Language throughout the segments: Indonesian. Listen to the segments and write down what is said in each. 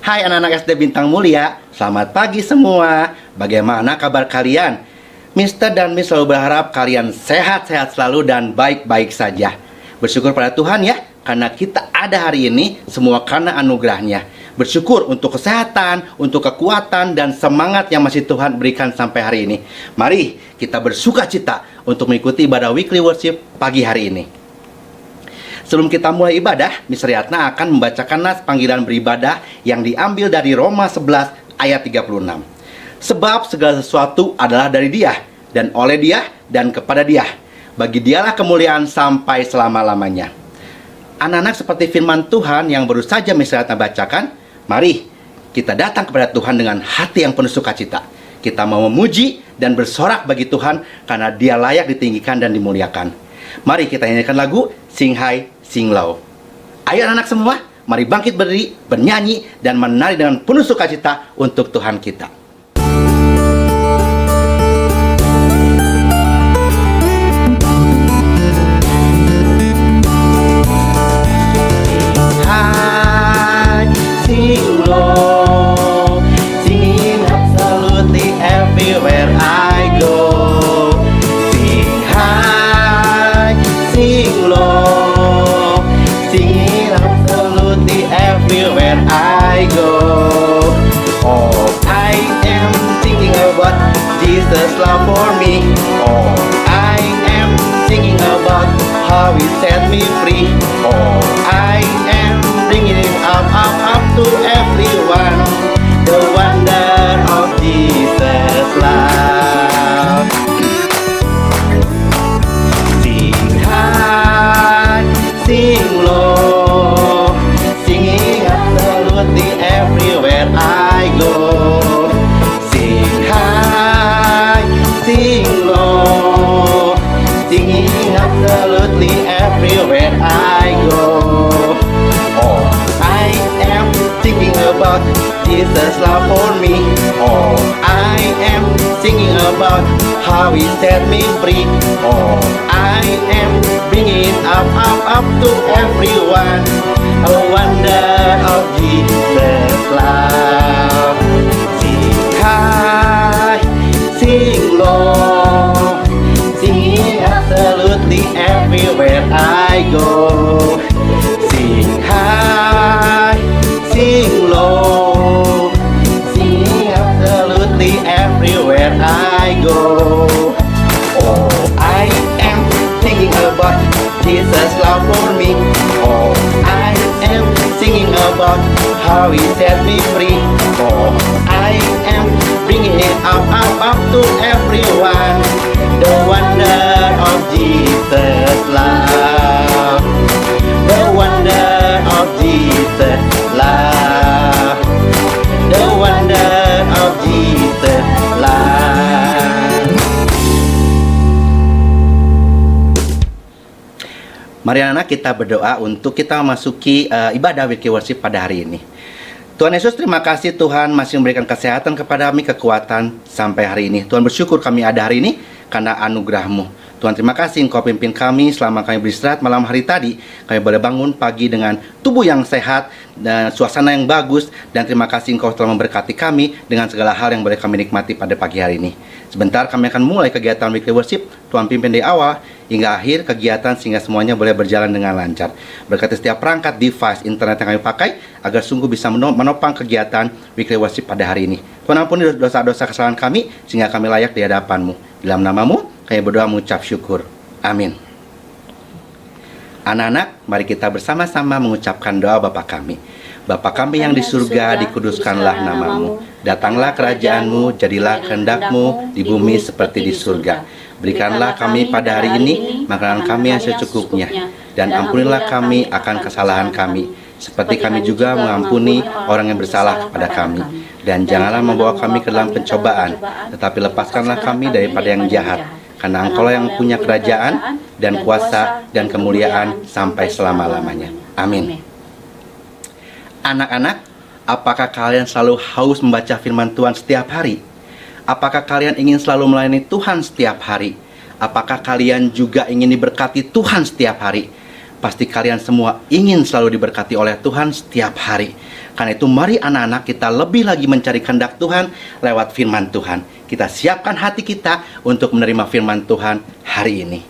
Hai anak-anak SD Bintang Mulia, selamat pagi semua. Bagaimana kabar kalian? Mister dan Miss selalu berharap kalian sehat-sehat selalu dan baik-baik saja. Bersyukur pada Tuhan ya, karena kita ada hari ini semua karena anugerahnya. Bersyukur untuk kesehatan, untuk kekuatan dan semangat yang masih Tuhan berikan sampai hari ini. Mari kita bersuka cita untuk mengikuti ibadah weekly worship pagi hari ini. Sebelum kita mulai ibadah, Miss Riyatna akan membacakan nas panggilan beribadah yang diambil dari Roma 11 ayat 36. Sebab segala sesuatu adalah dari Dia, dan oleh Dia, dan kepada Dia. Bagi Dialah kemuliaan sampai selama-lamanya. Anak-anak, seperti firman Tuhan yang baru saja Miss Riyatna bacakan, mari kita datang kepada Tuhan dengan hati yang penuh sukacita. Kita mau memuji dan bersorak bagi Tuhan karena Dia layak ditinggikan dan dimuliakan. Mari kita nyanyikan lagu Sing High, Sing Low. Ayo anak-anak semua, mari bangkit berdiri, bernyanyi, dan menari dengan penuh sukacita untuk Tuhan kita. High, sing low, singing absolutely everywhere I go. Sing high, sing low, singing absolutely everywhere I go. Oh, I am thinking about Jesus' love for me. Oh, I am thinking about how He set me free. Oh, I am bringing Him up, up, up to everyone. The wonder of Jesus' love. Sing high, sing low, singing absolutely everywhere I go. Sing high, sing low, singing absolutely everywhere I go. Oh, I am thinking about Jesus' love for me. Oh, I am singing about how He set me free. Oh, I am bringing up, up, up to everyone. A wonder of Jesus' love. Sing high, sing low, singing absolutely everywhere I go. Sing high, sing low, singing absolutely everywhere I go. Oh, I am thinking about Jesus' love for me. Oh, I am singing about how He set me free. Oh, I am bringing it up, up, up to everyone. The wonder of Jesus' love. The wonder of Jesus' love. The wonder of Jesus' love. Mari anak kita berdoa untuk kita memasuki ibadah weekly worship pada hari ini. Tuhan Yesus, terima kasih Tuhan masih memberikan kesehatan kepada kami, kekuatan sampai hari ini. Tuhan, bersyukur kami ada hari ini karena anugerah-Mu. Tuhan, terima kasih Engkau pimpin kami selama kami beristirahat malam hari tadi. Kami boleh bangun pagi dengan tubuh yang sehat dan suasana yang bagus. Dan terima kasih Engkau telah memberkati kami dengan segala hal yang boleh kami nikmati pada pagi hari ini. Sebentar kami akan mulai kegiatan weekly worship. Tuhan pimpin dari awal hingga akhir kegiatan sehingga semuanya boleh berjalan dengan lancar. Berkati setiap perangkat device internet yang kami pakai agar sungguh bisa menopang kegiatan weekly worship pada hari ini. Tuhan, ampuni dosa-dosa kesalahan kami sehingga kami layak di hadapan-Mu. Dalam nama-Mu kami berdoa mengucap syukur. Amin. Anak-anak, mari kita bersama-sama mengucapkan doa Bapa kami. Bapa kami yang di surga, dikuduskanlah nama-Mu. Datanglah kerajaan-Mu, jadilah kehendak-Mu di bumi seperti di surga. Berikanlah kami pada hari ini makanan kami yang secukupnya. Dan ampunilah kami akan kesalahan kami, seperti kami juga mengampuni orang yang bersalah kepada kami. Dan janganlah membawa kami ke dalam pencobaan, tetapi lepaskanlah kami daripada yang jahat. Karena Engkau yang punya kerajaan dan kuasa dan kemuliaan sampai selama-lamanya. Amin. Anak-anak, apakah kalian selalu haus membaca firman Tuhan setiap hari? Apakah kalian ingin selalu melayani Tuhan setiap hari? Apakah kalian juga ingin diberkati Tuhan setiap hari? pasti kalian semua ingin selalu diberkati oleh Tuhan setiap hari. Karena itu mari anak-anak kita lebih lagi mencari kehendak Tuhan lewat firman Tuhan. Kita siapkan hati kita untuk menerima firman Tuhan hari ini.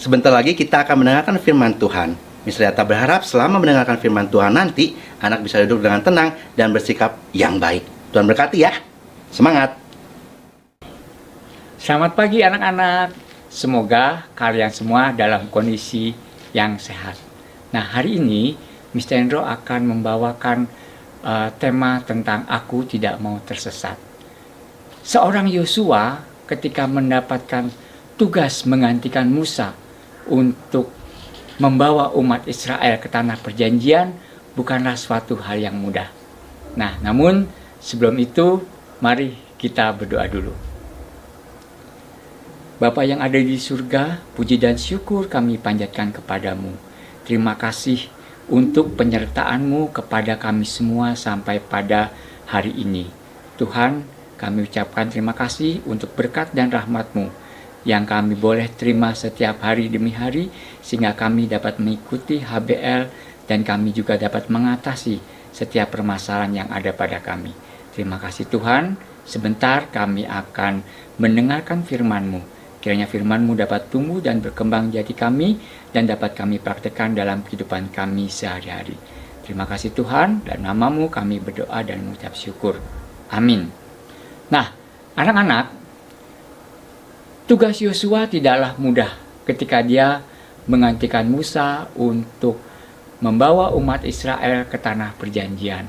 Sebentar lagi kita akan mendengarkan firman Tuhan. Misalnya tak berharap selama mendengarkan firman Tuhan nanti, anak bisa duduk dengan tenang dan bersikap yang baik. Tuhan berkati ya. Semangat. Selamat pagi anak-anak. Semoga kalian semua dalam kondisi yang sehat. Nah, hari ini Mr. Endro akan membawakan tema tentang aku tidak mau tersesat. Seorang Yosua ketika mendapatkan tugas menggantikan Musa untuk membawa umat Israel ke tanah perjanjian bukanlah suatu hal yang mudah. Nah, namun sebelum itu mari kita berdoa dulu. Bapa yang ada di surga, puji dan syukur kami panjatkan kepadamu. Terima kasih untuk penyertaan-Mu kepada kami semua sampai pada hari ini. Tuhan, kami ucapkan terima kasih untuk berkat dan rahmat-Mu yang kami boleh terima setiap hari demi hari, sehingga kami dapat mengikuti HBL dan kami juga dapat mengatasi setiap permasalahan yang ada pada kami. Terima kasih Tuhan, sebentar kami akan mendengarkan firman-Mu. Kiranya firman-Mu dapat tumbuh dan berkembang jadi kami dan dapat kami praktekkan dalam kehidupan kami sehari-hari. Terima kasih Tuhan, dan nama-Mu kami berdoa dan mengucap syukur. Amin. Nah, anak-anak, tugas Yosua tidaklah mudah ketika dia menggantikan Musa untuk membawa umat Israel ke tanah perjanjian.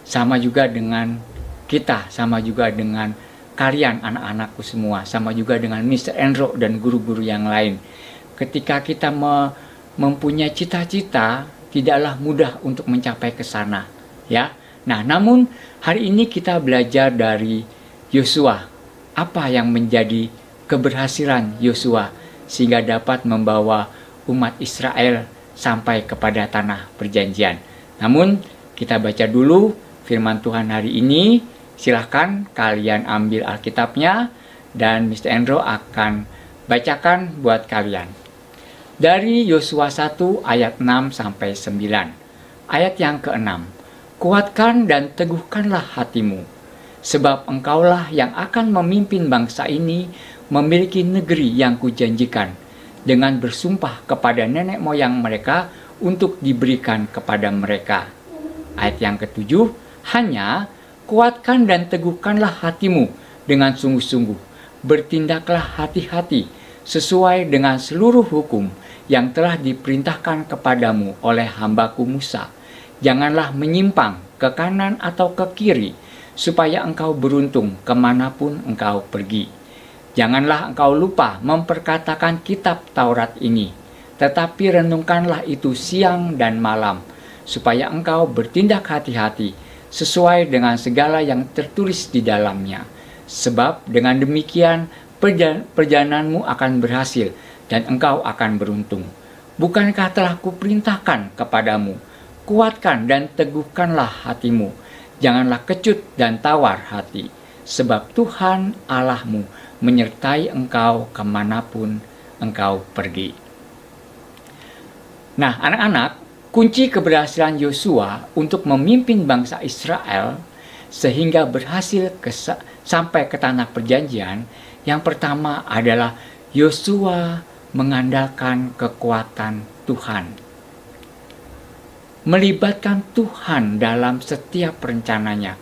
Sama juga dengan kita, sama juga dengan kalian anak-anakku semua, sama juga dengan Mr. Endro dan guru-guru yang lain. Ketika kita mempunyai cita-cita, tidaklah mudah untuk mencapai ke sana, ya. Nah, namun hari ini kita belajar dari Yosua, apa yang menjadi keberhasilan Yosua sehingga dapat membawa umat Israel sampai kepada tanah perjanjian. Namun kita baca dulu firman Tuhan hari ini. Silahkan kalian ambil Alkitabnya dan Mr. Endro akan bacakan buat kalian. Dari Yosua 1 ayat 6 sampai 9. Ayat yang ke-6. Kuatkan dan teguhkanlah hatimu, sebab engkaulah yang akan memimpin bangsa ini memiliki negeri yang kujanjikan, dengan bersumpah kepada nenek moyang mereka untuk diberikan kepada mereka. Ayat yang ke-7, hanya kuatkan dan teguhkanlah hatimu dengan sungguh-sungguh, bertindaklah hati-hati sesuai dengan seluruh hukum yang telah diperintahkan kepadamu oleh hambaku Musa. Janganlah menyimpang ke kanan atau ke kiri, supaya engkau beruntung kemanapun engkau pergi. Janganlah engkau lupa memperkatakan kitab Taurat ini, tetapi renungkanlah itu siang dan malam, supaya engkau bertindak hati-hati sesuai dengan segala yang tertulis di dalamnya. Sebab dengan demikian perjalananmu akan berhasil dan engkau akan beruntung. Bukankah telah kuperintahkan kepadamu, kuatkan dan teguhkanlah hatimu, janganlah kecut dan tawar hati, sebab Tuhan Allahmu menyertai engkau kemanapun engkau pergi. Nah, anak-anak, kunci keberhasilan Yosua untuk memimpin bangsa Israel sehingga berhasil sampai ke tanah perjanjian, yang pertama adalah Yosua mengandalkan kekuatan Tuhan. Melibatkan Tuhan dalam setiap rencananya.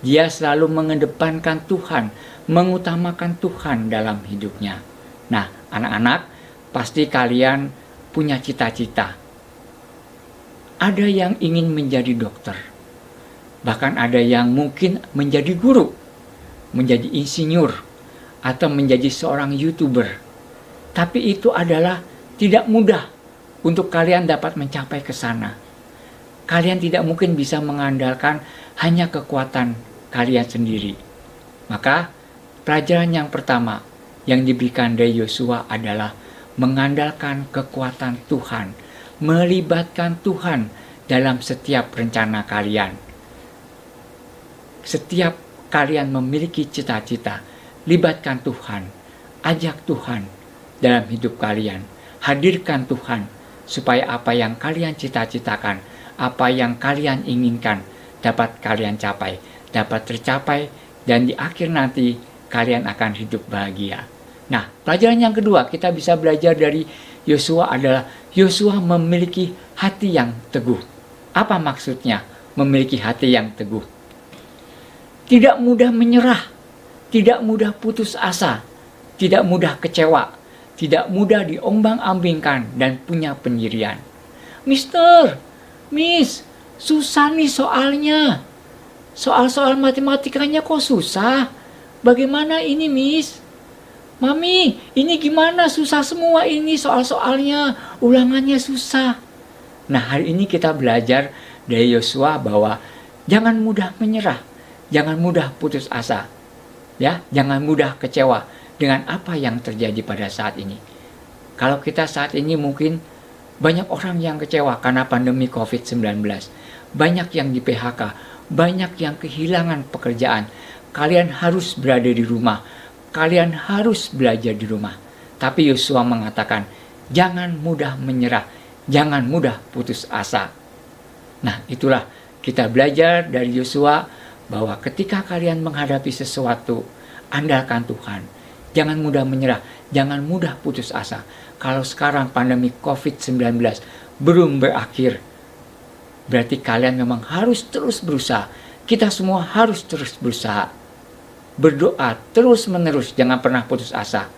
Dia selalu mengedepankan Tuhan, mengutamakan Tuhan dalam hidupnya. Nah, anak-anak, pasti kalian punya cita-cita. Ada yang ingin menjadi dokter. Bahkan ada yang mungkin menjadi guru, menjadi insinyur, atau menjadi seorang YouTuber. Tapi itu adalah tidak mudah untuk kalian dapat mencapai ke sana. Kalian tidak mungkin bisa mengandalkan hanya kekuatan kalian sendiri. Maka pelajaran yang pertama yang diberikan dari Yosua adalah mengandalkan kekuatan Tuhan, melibatkan Tuhan dalam setiap rencana kalian. Setiap kalian memiliki cita-cita, libatkan Tuhan, ajak Tuhan dalam hidup kalian, hadirkan Tuhan supaya apa yang kalian cita-citakan, apa yang kalian inginkan dapat kalian capai, dapat tercapai, dan di akhir nanti kalian akan hidup bahagia. Nah, pelajaran yang kedua kita bisa belajar dari Yosua adalah Yosua memiliki hati yang teguh. Apa maksudnya memiliki hati yang teguh? Tidak mudah menyerah, tidak mudah putus asa, tidak mudah kecewa, tidak mudah diombang-ambingkan dan punya pendirian. Miss, susah nih soalnya. Soal-soal matematikanya kok susah? Bagaimana ini, Miss? Mami, ini gimana? Susah semua ini soal-soalnya. Ulangannya susah. Nah, hari ini kita belajar dari Yosua bahwa jangan mudah menyerah. Jangan mudah putus asa. Ya, jangan mudah kecewa dengan apa yang terjadi pada saat ini. Kalau kita saat ini mungkin banyak orang yang kecewa karena pandemi COVID-19. Banyak yang di PHK, banyak yang kehilangan pekerjaan. Kalian harus berada di rumah. Kalian harus belajar di rumah. Tapi Yosua mengatakan, jangan mudah menyerah, jangan mudah putus asa. Nah, itulah kita belajar dari Yosua bahwa ketika kalian menghadapi sesuatu, andalkan Tuhan. Jangan mudah menyerah, jangan mudah putus asa. Kalau sekarang pandemi COVID-19 belum berakhir, berarti kalian memang harus terus berusaha. Kita semua harus terus berusaha. Berdoa terus-menerus, jangan pernah putus asa.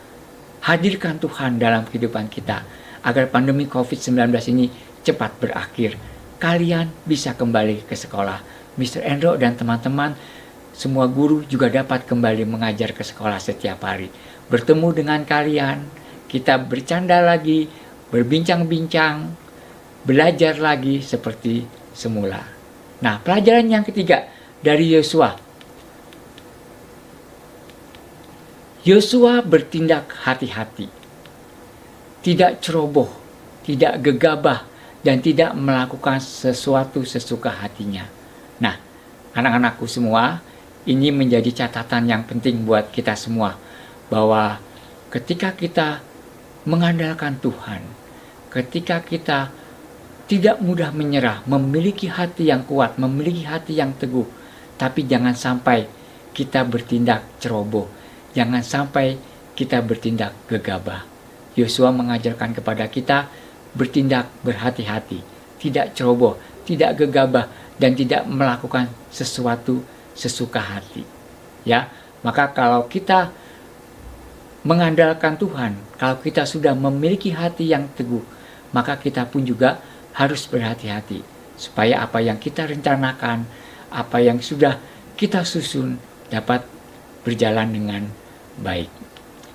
Hadirkan Tuhan dalam kehidupan kita, agar pandemi COVID-19 ini cepat berakhir. Kalian bisa kembali ke sekolah. Mr. Endro dan teman-teman, semua guru juga dapat kembali mengajar ke sekolah setiap hari. Bertemu dengan kalian, kita bercanda lagi, berbincang-bincang, belajar lagi seperti semula. Nah, pelajaran yang ketiga dari Yosua. Yosua bertindak hati-hati, tidak ceroboh, tidak gegabah, dan tidak melakukan sesuatu sesuka hatinya. Nah, anak-anakku semua, ini menjadi catatan yang penting buat kita semua, bahwa ketika kita mengandalkan Tuhan, ketika kita tidak mudah menyerah, memiliki hati yang kuat, memiliki hati yang teguh, tapi jangan sampai kita bertindak ceroboh, jangan sampai kita bertindak gegabah. Yosua mengajarkan kepada kita bertindak berhati-hati, tidak ceroboh, tidak gegabah, dan tidak melakukan sesuatu sesuka hati. Ya, maka kalau kita mengandalkan Tuhan, kalau kita sudah memiliki hati yang teguh, maka kita pun juga harus berhati-hati supaya apa yang kita rencanakan, apa yang sudah kita susun dapat berjalan dengan baik.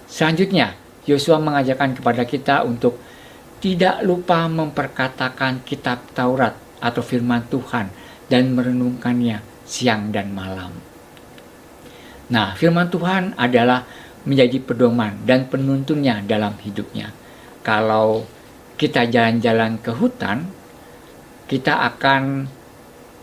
Selanjutnya, Yosua mengajarkan kepada kita untuk tidak lupa memperkatakan kitab Taurat atau firman Tuhan dan merenungkannya siang dan malam. Nah, firman Tuhan adalah menjadi pedoman dan penuntunnya dalam hidupnya. Kalau kita jalan-jalan ke hutan, kita akan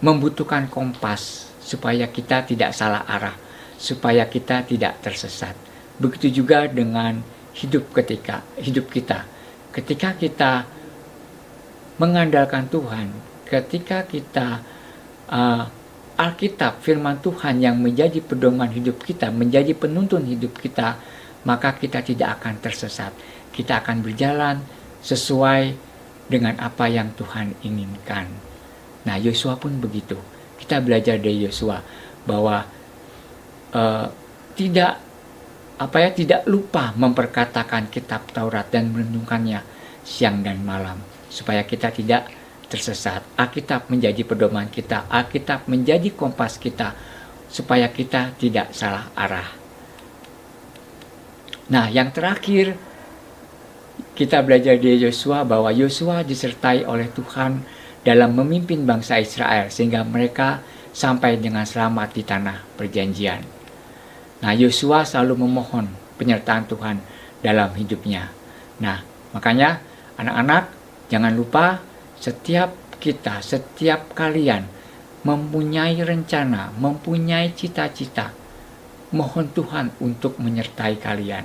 membutuhkan kompas supaya kita tidak salah arah, supaya kita tidak tersesat. Begitu juga dengan hidup kita. Ketika kita mengandalkan Tuhan, ketika kita Alkitab, firman Tuhan yang menjadi pedoman hidup kita, menjadi penuntun hidup kita, maka kita tidak akan tersesat. Kita akan berjalan sesuai dengan apa yang Tuhan inginkan. Nah, Yosua pun begitu. Kita belajar dari Yosua bahwa tidak lupa memperkatakan kitab Taurat dan merenungkannya siang dan malam supaya kita tidak tersesat. Alkitab menjadi pedoman kita, Alkitab menjadi kompas kita supaya kita tidak salah arah. Nah, yang terakhir kita belajar dari Yosua bahwa Yosua disertai oleh Tuhan dalam memimpin bangsa Israel sehingga mereka sampai dengan selamat di tanah perjanjian. Nah, Yosua selalu memohon penyertaan Tuhan dalam hidupnya. Nah, makanya anak-anak jangan lupa setiap kalian mempunyai rencana, mempunyai cita-cita, mohon Tuhan untuk menyertai kalian.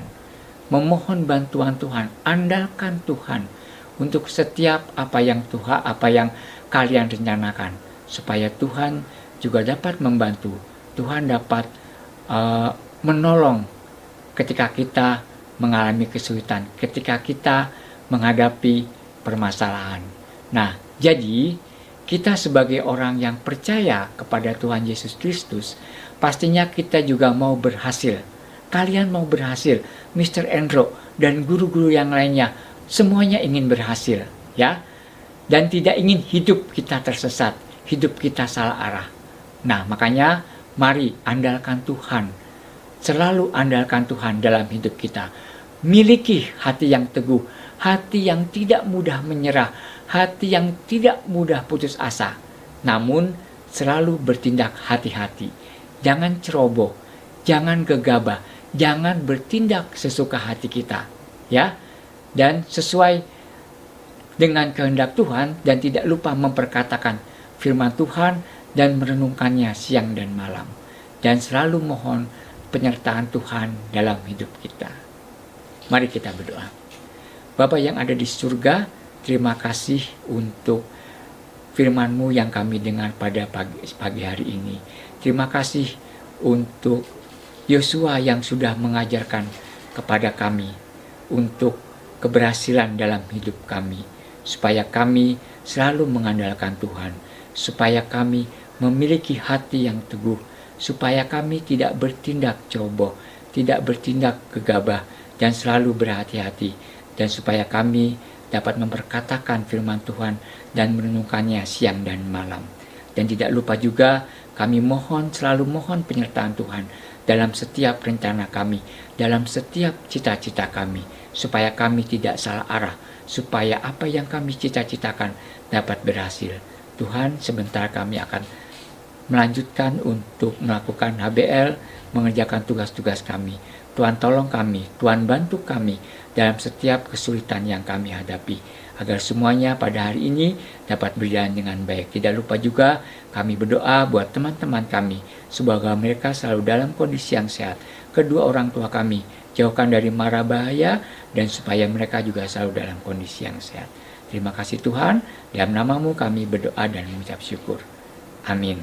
Memohon bantuan Tuhan, andalkan Tuhan untuk setiap apa yang kalian rencanakan, supaya Tuhan juga dapat membantu, Tuhan dapat menolong ketika kita mengalami kesulitan, ketika kita menghadapi permasalahan. Nah, jadi kita sebagai orang yang percaya kepada Tuhan Yesus Kristus, pastinya kita juga mau berhasil. Kalian mau berhasil, Mr. Andrew dan guru-guru yang lainnya, semuanya ingin berhasil, ya. Dan tidak ingin hidup kita tersesat, hidup kita salah arah. Nah, makanya mari andalkan Tuhan. Selalu andalkan Tuhan dalam hidup kita. Miliki hati yang teguh, hati yang tidak mudah menyerah, hati yang tidak mudah putus asa. Namun selalu bertindak hati-hati. Jangan ceroboh, jangan gegabah, jangan bertindak sesuka hati kita, ya. Dan sesuai dengan kehendak Tuhan dan tidak lupa memperkatakan firman Tuhan dan merenungkannya siang dan malam. Dan selalu mohon penyertaan Tuhan dalam hidup kita. Mari kita berdoa. Bapa yang ada di surga, terima kasih untuk firman-Mu yang kami dengar pada pagi hari ini. Terima kasih untuk Yosua yang sudah mengajarkan kepada kami untuk keberhasilan dalam hidup kami, supaya kami selalu mengandalkan Tuhan, supaya kami memiliki hati yang teguh, supaya kami tidak bertindak ceroboh, tidak bertindak gegabah, dan selalu berhati-hati, dan supaya kami dapat memperkatakan firman Tuhan dan merenungkannya siang dan malam. Dan tidak lupa juga kami selalu mohon penyertaan Tuhan dalam setiap rencana kami, dalam setiap cita-cita kami, supaya kami tidak salah arah, supaya apa yang kami cita-citakan dapat berhasil. Tuhan, sebentar kami akan melanjutkan untuk melakukan HBL, mengerjakan tugas-tugas kami. Tuhan tolong kami, Tuhan bantu kami dalam setiap kesulitan yang kami hadapi, agar semuanya pada hari ini dapat berjalan dengan baik. Tidak lupa juga kami berdoa buat teman-teman kami, semoga mereka selalu dalam kondisi yang sehat. Kedua orang tua kami jauhkan dari mara bahaya, dan supaya mereka juga selalu dalam kondisi yang sehat. Terima kasih Tuhan, dalam namamu kami berdoa dan mengucap syukur. Amin.